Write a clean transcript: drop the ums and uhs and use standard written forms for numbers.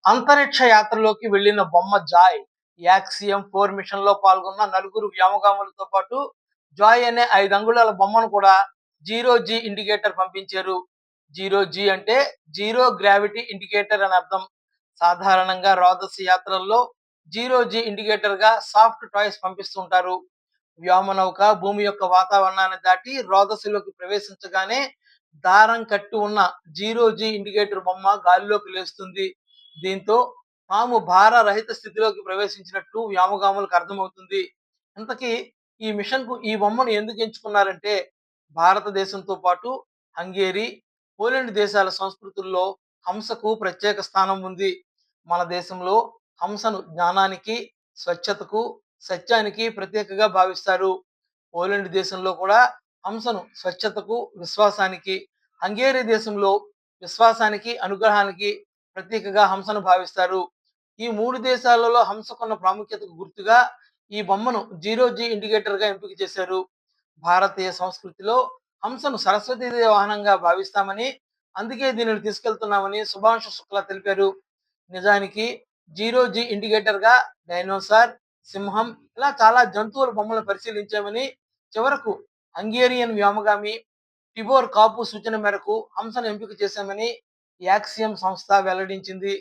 అంతరిక్ష యాత్రలోకి వెళ్లిన బొమ్మ 'జాయ్'. యాక్సియం 4 మిషన్‌లో పాల్గొన్న నలుగురు వ్యోమగాములతో పాటు 'జాయ్' అనే 5 అంగుళాల బొమ్మను కూడా జీరో జీ ఇండికేటర్ పంపించారు. జీరో జీ అంటే జీరో గ్రావిటీ ఇండికేటర్ అని అర్థం. సాధారణంగా రోదసి యాత్రల్లో జీరో జీ ఇండికేటర్‌గా సాఫ్ట్ టాయ్స్ పంపిస్తుంటారు. వ్యోమనౌక భూమి యొక్క వాతావరణాన్ని దాటి రోదసిలోకి ప్రవేశించగానే దారం కట్టి ఉన్న జీరో జీ ఇండికేటర్ బొమ్మ గాలిలోకి లేస్తుంది. దీంతో తాము భార రహిత స్థితిలోకి ప్రవేశించినట్లు వ్యోమగాములకు అర్థమవుతుంది. ఇంతకీ ఈ మిషన్‌కు ఈ బొమ్మను ఎందుకు ఎంచుకున్నారంటే, భారతదేశంతో పాటు హంగేరి, పోలాండ్ దేశాల సంస్కృతుల్లో హంసకు ప్రత్యేక స్థానం ఉంది. మన దేశంలో హంసను జ్ఞానానికి, స్వచ్ఛతకు, సత్యానికి ప్రతీకగా భావిస్తారు. పోలాండ్ దేశంలో కూడా హంసను స్వచ్ఛతకు, విశ్వాసానికి, హంగేరి దేశంలో విశ్వాసానికి, అనుగ్రహానికి ప్రతీకగా హంసను భావిస్తారు. ఈ 3 దేశాలలో హంసకున్న ప్రాముఖ్యతకు గుర్తుగా ఈ బొమ్మను జీరో జీ ఇండికేటర్‌గా ఎంపిక చేశారు. భారతీయ సంస్కృతిలో హంసను సరస్వతీదేవి వాహనంగా భావిస్తామని, అందుకే దీనిని తీసుకెళ్తున్నామని సుభాంశు శుక్లా తెలిపారు. నిజానికి జీరో జీ ఇండికేటర్‌గా డైనోసార్, సింహం ఇలా చాలా జంతువుల బొమ్మలను పరిశీలించామని, చివరకు హంగేరియన్ వ్యోమగామి టిబోర్ కాపు సూచన మేరకు హంసను ఎంపిక చేశామని యాక్సియం సంస్థ వెల్లడించింది.